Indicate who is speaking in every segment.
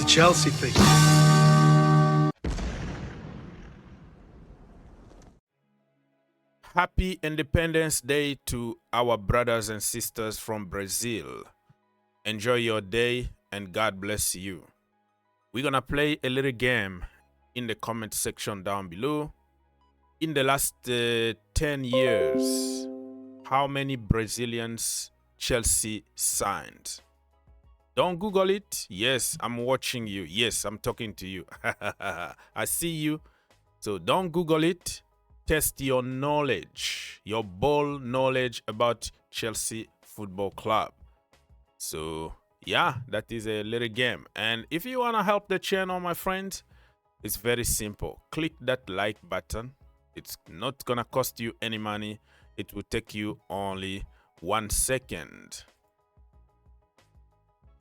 Speaker 1: Chelsea thing.
Speaker 2: Happy Independence Day to our brothers and sisters from Brazil. Enjoy your day and God bless you. We're going to play a little game in the comment section down below. In the last 10 years, how many Brazilians Chelsea signed? Don't Google it. Yes, I'm watching you. Yes, I'm talking to you. I see you. So don't Google it. Test your knowledge, your ball knowledge about Chelsea Football Club. So, yeah, that is a little game. And if you want to help the channel, my friends, it's very simple. Click that like button. It's not going to cost you any money. It will take you only 1 second.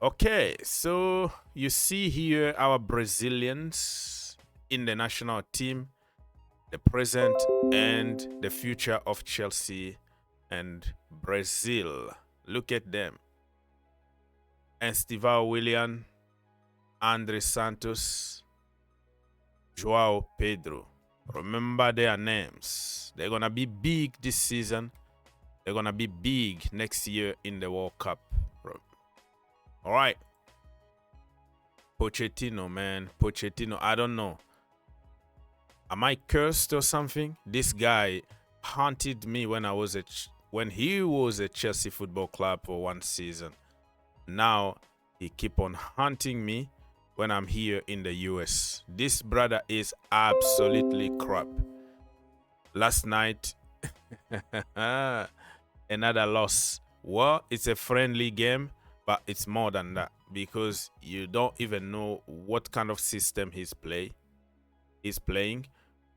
Speaker 2: Okay, so you see here our Brazilians in the national team, the present and the future of Chelsea and Brazil. Look at them. Estevão Willian, Andrey Santos, João Pedro. Remember their names. They're going to be big this season. They're going to be big next year in the World Cup. All right. Pochettino, man. Pochettino, I don't know. Am I cursed or something? This guy haunted me when he was at Chelsea Football Club for 1 season. Now he keep on haunting me when I'm here in the US. This brother is absolutely crap. Last night, another loss. Well, it's a friendly game, but it's more than that because you don't even know what kind of system he's playing.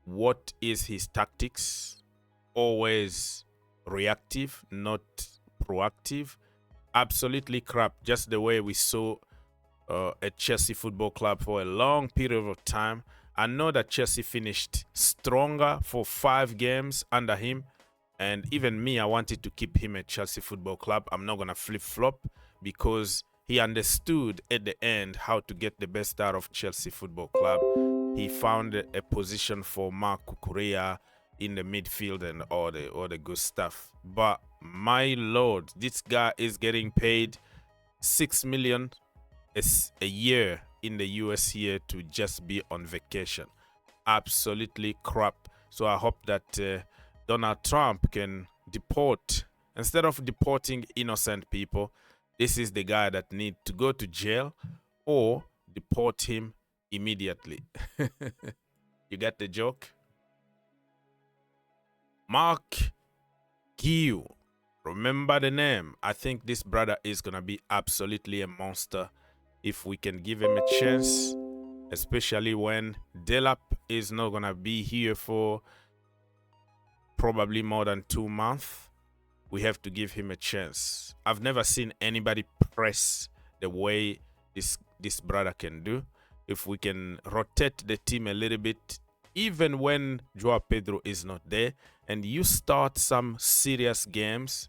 Speaker 2: What is his tactics? Always reactive, not proactive. Absolutely crap. Just the way we saw at Chelsea Football Club for a long period of time. I know that Chelsea finished stronger for 5 games under him. And even me, I wanted to keep him at Chelsea Football Club. I'm not going to flip-flop because he understood at the end how to get the best out of Chelsea Football Club. He found a position for Marc Cucurella in the midfield and all the good stuff. But my lord, this guy is getting paid $6 million a year in the US here to just be on vacation. Absolutely crap. So I hope that Donald Trump can deport, instead of deporting innocent people, this is the guy that need to go to jail or deport him immediately. You get the joke? Mark Guiu. Remember the name. I think this brother is going to be absolutely a monster if we can give him a chance, especially when Delap is not going to be here for probably more than 2 months. We have to give him a chance. I've never seen anybody press the way this brother can do. If we can rotate the team a little bit, even when João Pedro is not there, and you start some serious games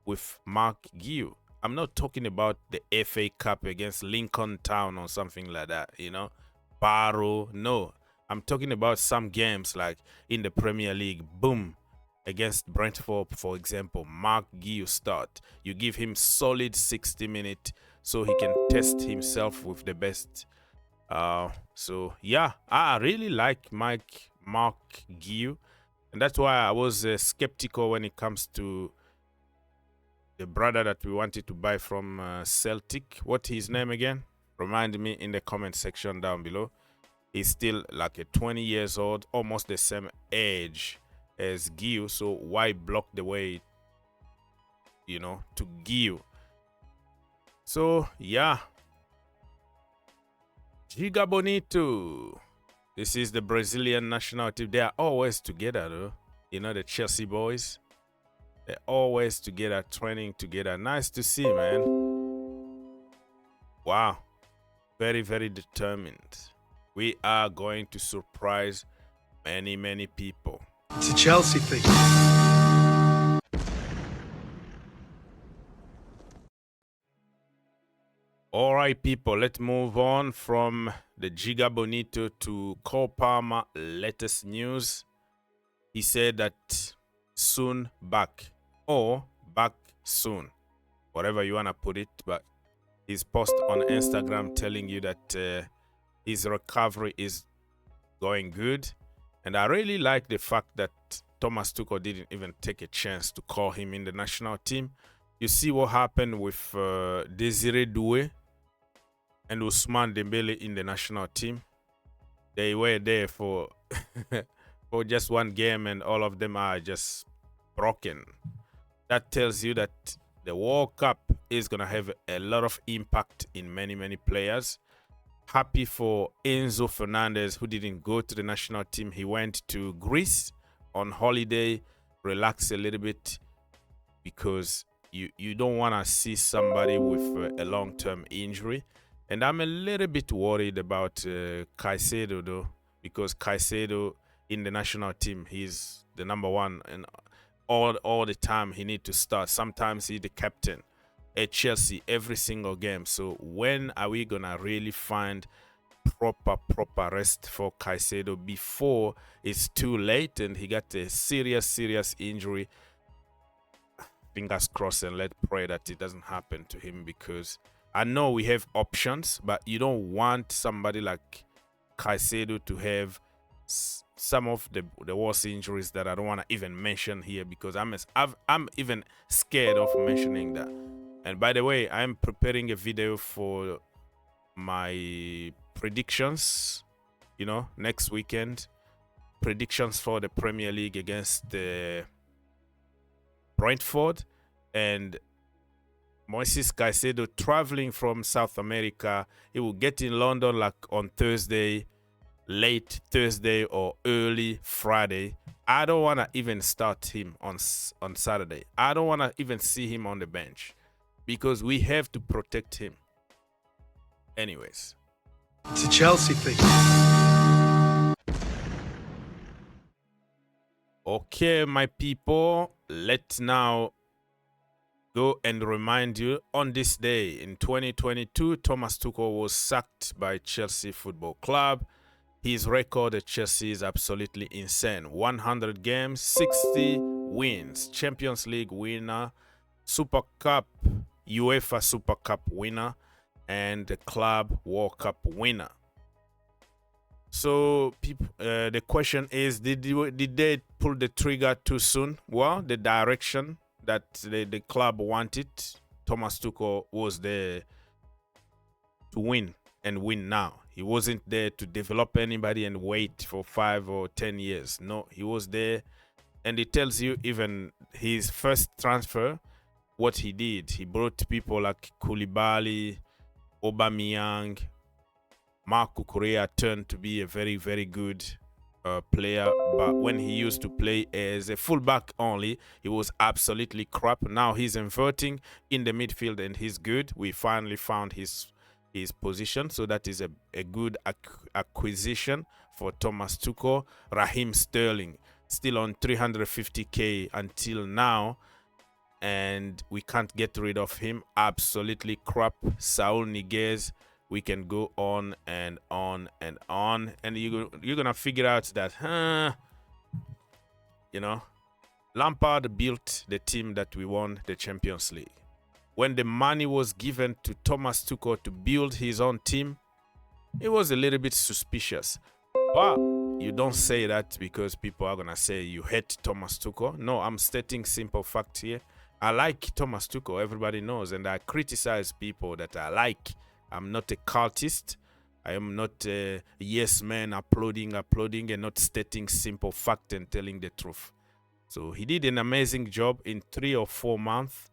Speaker 2: with Mark Guiu. I'm not talking about the FA Cup against Lincoln Town or something like that, you know, Barrow. No, I'm talking about some games like in the Premier League. Boom, against Brentford, for example, Mark Guiu start. You give him solid 60 minutes so he can test himself with the best. So yeah, I really like Mark Guiu, and that's why I was skeptical when it comes to the brother that we wanted to buy from Celtic. What's his name again? Remind me in the comment section down below. He's still like a 20 years old, almost the same age as Guiu, so why block the way, you know, to Guiu? So yeah, Giga Bonito. This is the Brazilian national team. They are always together though. You know, the Chelsea boys. They're always together, training together. Nice to see, man. Wow. Very, very determined. We are going to surprise many, many people.
Speaker 1: It's a Chelsea thing.
Speaker 2: All right, people, let's move on from the Giga Bonito to Cole Palmer latest news. He said that soon back or back soon, whatever you want to put it, but his post on Instagram telling you that his recovery is going good. And I really like the fact that Thomas Tuchel didn't even take a chance to call him in the national team. You see what happened with Desiree Doué and Ousmane Dembele in the national team. They were there for for just one game and all of them are just broken. That tells you that the World Cup is going to have a lot of impact in many players. Happy for Enzo Fernandez, who didn't go to the national team. He went to Greece on holiday, relax a little bit, because you don't want to see somebody with a long-term injury. And I'm a little bit worried about Caicedo, though, because Caicedo in the national team, he's the number one, and all the time he need to start. Sometimes he's the captain at Chelsea every single game. So when are we gonna really find proper rest for Caicedo before it's too late and he got a serious injury? Fingers crossed, and let's pray that it doesn't happen to him, because I know we have options, but you don't want somebody like Caicedo to have some of the worst injuries that I don't want to even mention here, because I'm even scared of mentioning that. And by the way, I'm preparing a video for my predictions, next weekend. Predictions for the Premier League against the Brentford, and Moises Caicedo traveling from South America. He will get in London like on Thursday, late Thursday or early Friday. I don't want to even start him on Saturday. I don't want to even see him on the bench, because we have to protect him. Anyways.
Speaker 1: It's a Chelsea thing.
Speaker 2: Okay, my people, let's now go and remind you, on this day in 2022, Thomas Tuchel was sacked by Chelsea Football Club. His record at Chelsea is absolutely insane. 100 games, 60 wins, Champions League winner, Super Cup, UEFA Super Cup winner, and the Club World Cup winner. So the question is, did they pull the trigger too soon? Well, the direction that the club wanted, Thomas Tuchel was there to win, and win now. He wasn't there to develop anybody and wait for 5 or 10 years. No, he was there, and it tells you even his first transfer, what he did. He brought people like Koulibaly, Aubameyang. Marco Correa turned to be a very good player, but when he used to play as a fullback only, he was absolutely crap. Now he's inverting in the midfield and he's good. We finally found his position, so that is a good acquisition for Thomas Tuchel. Raheem Sterling still on 350k until now, and we can't get rid of him. Absolutely crap. Saul Niguez. We can go on and on and on, and you're gonna figure out that, Lampard built the team that we won the Champions League. When the money was given to Thomas Tuchel to build his own team, it was a little bit suspicious. But you don't say that because people are gonna say you hate Thomas Tuchel. No, I'm stating simple fact here. I like Thomas Tuchel, everybody knows, and I criticize people that I like. I'm not a cultist. I am not a yes man applauding and not stating simple fact and telling the truth. So he did an amazing job in 3 or 4 months,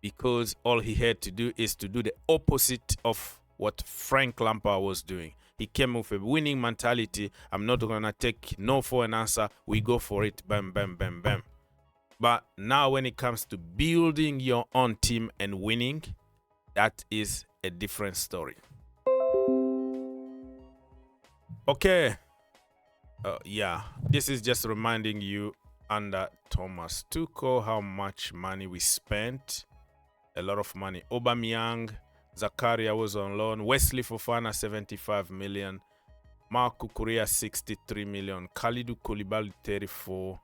Speaker 2: because all he had to do is to do the opposite of what Frank Lampard was doing. He came with a winning mentality. I'm not going to take no for an answer. We go for it. Bam, bam, bam, bam. But now when it comes to building your own team and winning, that is a different story. Okay. This is just reminding you, under Thomas Tuchel, how much money we spent a lot of money. Aubameyang, Zakaria was on loan. Wesley Fofana, 75 million. Marco Correa, 63 million. Kalidou Koulibaly, 34.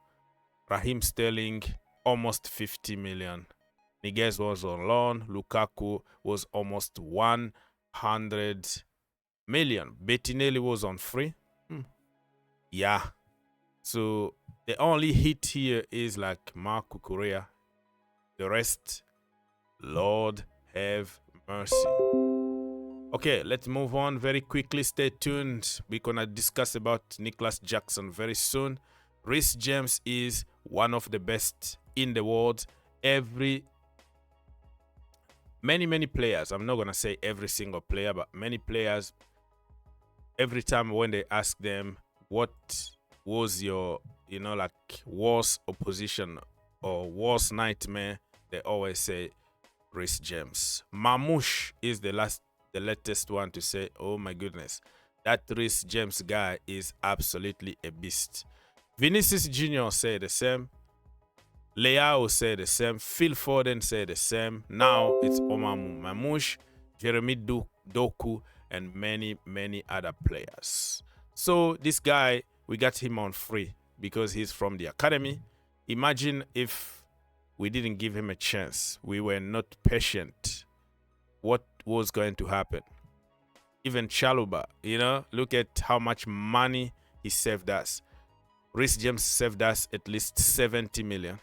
Speaker 2: Raheem Sterling, almost 50 million. Niguez was on loan. Lukaku was almost 100 million. Bettinelli was on free. Yeah. So the only hit here is like Marco Correa. The rest, Lord have mercy. Okay, let's move on very quickly. Stay tuned. We're going to discuss about Nicolas Jackson very soon. Reece James is one of the best in the world. Many players, I'm not going to say every single player, but many players, every time when they ask them, what was your, like worst opposition or worst nightmare, they always say Reece James. Mamouche is the latest one to say, oh my goodness, that Reece James guy is absolutely a beast. Vinicius Jr. say the same. Leao say the same. Phil Foden say the same. Now it's Omar Mamouche, Jeremy Doku, and many other players. So this guy, we got him on free because he's from the academy. Imagine if we didn't give him a chance. We were not patient. What was going to happen? Even Chaluba, look at how much money he saved us. Reece James saved us at least 70 million,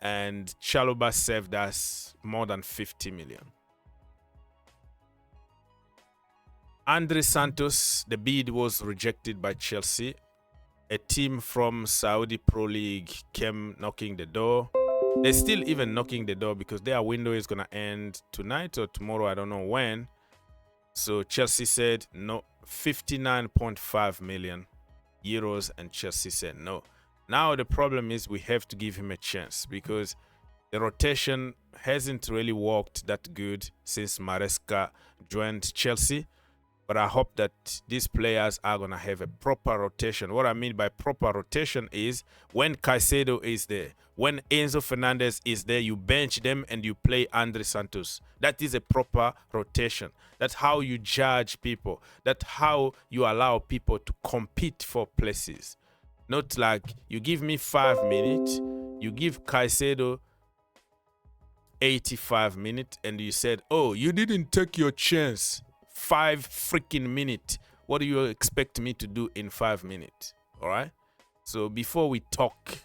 Speaker 2: and Chaluba saved us more than 50 million. Andrey Santos, the bid was rejected by Chelsea. A team from Saudi Pro League came knocking the door. They're still even knocking the door because their window is going to end tonight or tomorrow. I don't know when. So Chelsea said no, 59.5 million euros, and Chelsea said no. Now the problem is we have to give him a chance because the rotation hasn't really worked that good since Maresca joined Chelsea. But I hope that these players are going to have a proper rotation. What I mean by proper rotation is when Caicedo is there, when Enzo Fernandez is there, you bench them and you play Andrey Santos. That is a proper rotation. That's how you judge people. That's how you allow people to compete for places. Not like you give me 5 minutes, you give Caicedo 85 minutes, and you said, oh, you didn't take your chance. 5 freaking minutes. What do you expect me to do in 5 minutes? All right. So before we talk,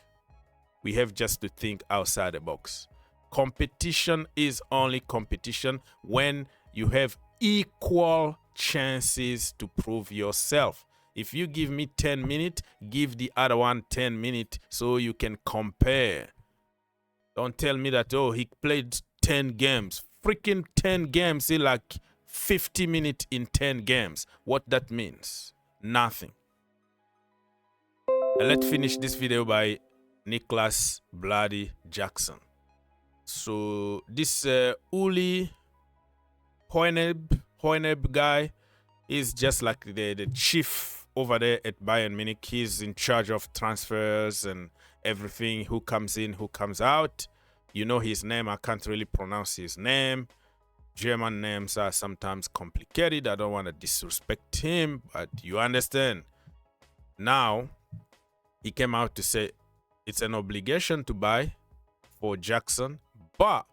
Speaker 2: we have just to think outside the box. Competition is only competition when you have equal chances to prove yourself. If you give me 10 minutes, give the other one 10 minutes so you can compare. Don't tell me that, oh, he played 10 games. Freaking 10 games, see, like 50 minutes in 10 games. What that means? Nothing. And let's finish this video by Nicolas Bloody Jackson. So this Uli Hoyneb guy is just like the chief over there at Bayern Munich. He's in charge of transfers and everything, who comes in, who comes out. You know his name. I can't really pronounce his name. German names are sometimes complicated. I don't want to disrespect him, but you understand. Now, he came out to say it's an obligation to buy for Jackson, but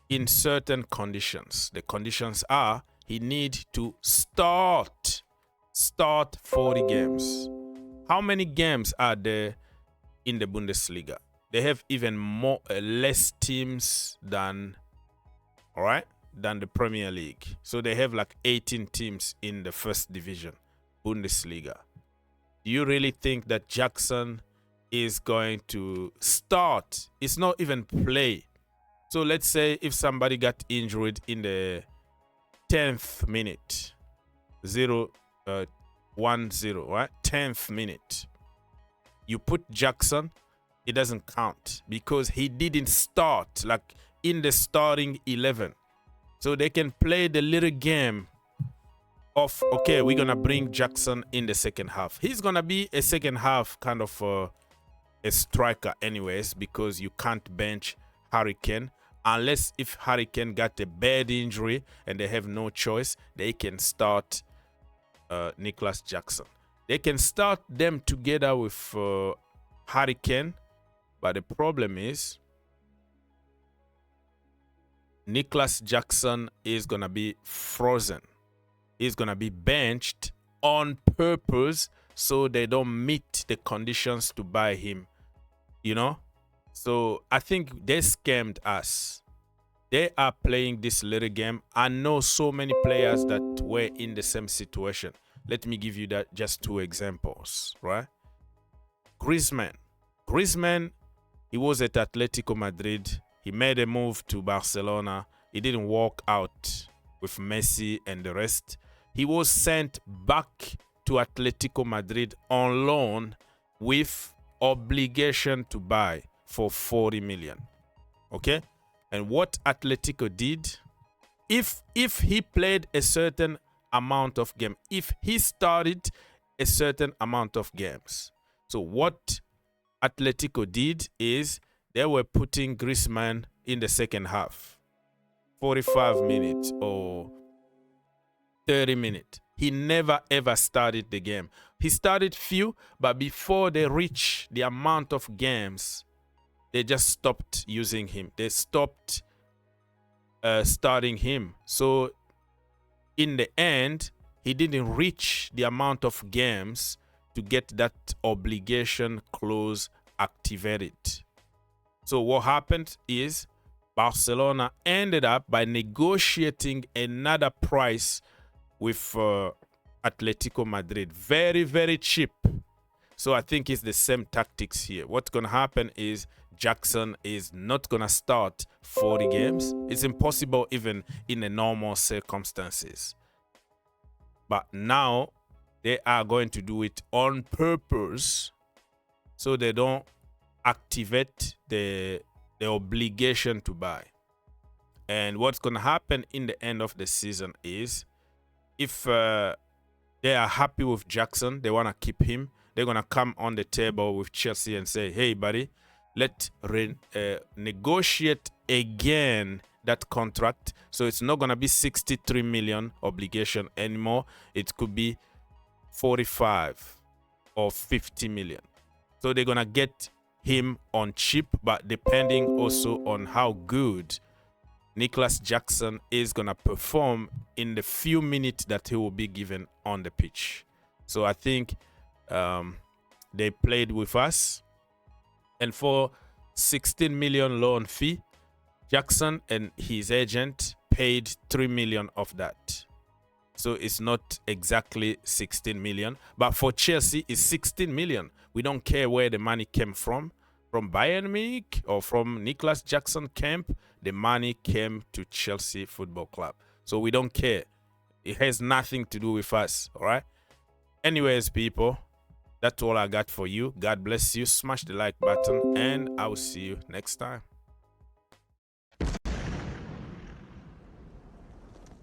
Speaker 2: in certain conditions. The conditions are he needs to start 40 games. How many games are there in the Bundesliga? They have even less teams than, all right, than the Premier League. So they have like 18 teams in the first division, Bundesliga. Do you really think that Jackson is going to start? It's not even play. So let's say if somebody got injured in the 10th minute, 1-0, right? 10th minute. You put Jackson, it doesn't count because he didn't start like in the starting 11. So they can play the little game of, okay, we're going to bring Jackson in the second half. He's going to be a second half kind of a striker anyways, because you can't bench Harry Kane. Unless if Harry Kane got a bad injury and they have no choice, they can start Nicolas Jackson. They can start them together with Harry Kane, but the problem is Nicolas Jackson is going to be frozen. He's going to be benched on purpose so they don't meet the conditions to buy him, you know? So I think they scammed us. They are playing this little game. I know so many players that were in the same situation. Let me give you that just 2 examples, right? Griezmann, he was at Atletico Madrid. He made a move to Barcelona. He didn't work out with Messi and the rest. He was sent back to Atletico Madrid on loan with obligation to buy for 40 million. Okay? And what Atletico did, if he played a certain amount of game, if he started a certain amount of games. So what Atletico did is they were putting Griezmann in the second half, 45 minutes or 30 minutes. He never ever started the game. He started few, but before they reach the amount of games, they just stopped using him. They stopped starting him. So in the end, he didn't reach the amount of games to get that obligation clause activated. So what happened is Barcelona ended up by negotiating another price with Atletico Madrid. Very, very cheap. So I think it's the same tactics here. What's going to happen is Jackson is not going to start 40 games. It's impossible even in the normal circumstances. But now they are going to do it on purpose so they don't activate the obligation to buy. And what's going to happen in the end of the season is if they are happy with Jackson, they want to keep him, they're going to come on the table with Chelsea and say, hey, buddy, let's negotiate again that contract. So it's not going to be 63 million obligation anymore. It could be 45 or 50 million. So they're going to get him on cheap, but depending also on how good Nicolas Jackson is going to perform in the few minutes that he will be given on the pitch. So I think they played with us. And for 16 million loan fee, Jackson and his agent paid 3 million of that. So it's not exactly 16 million. But for Chelsea, it's 16 million. We don't care where the money came from Bayern Munich or from Nicolas Jackson camp. The money came to Chelsea Football Club. So we don't care. It has nothing to do with us, all right? Anyways, people, that's all I got for you. God bless you. Smash the like button, and I will see you next time.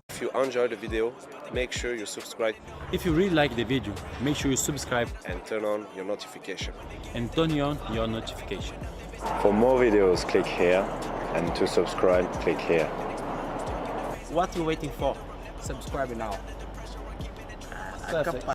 Speaker 3: If you enjoyed the video, make sure you subscribe
Speaker 4: If you really like the video, make sure you subscribe
Speaker 3: and turn on your notification.
Speaker 4: and turn on your notification.
Speaker 5: For more videos, click here, and to subscribe, click here.
Speaker 6: What are you waiting for? Subscribe now.
Speaker 7: Perfect.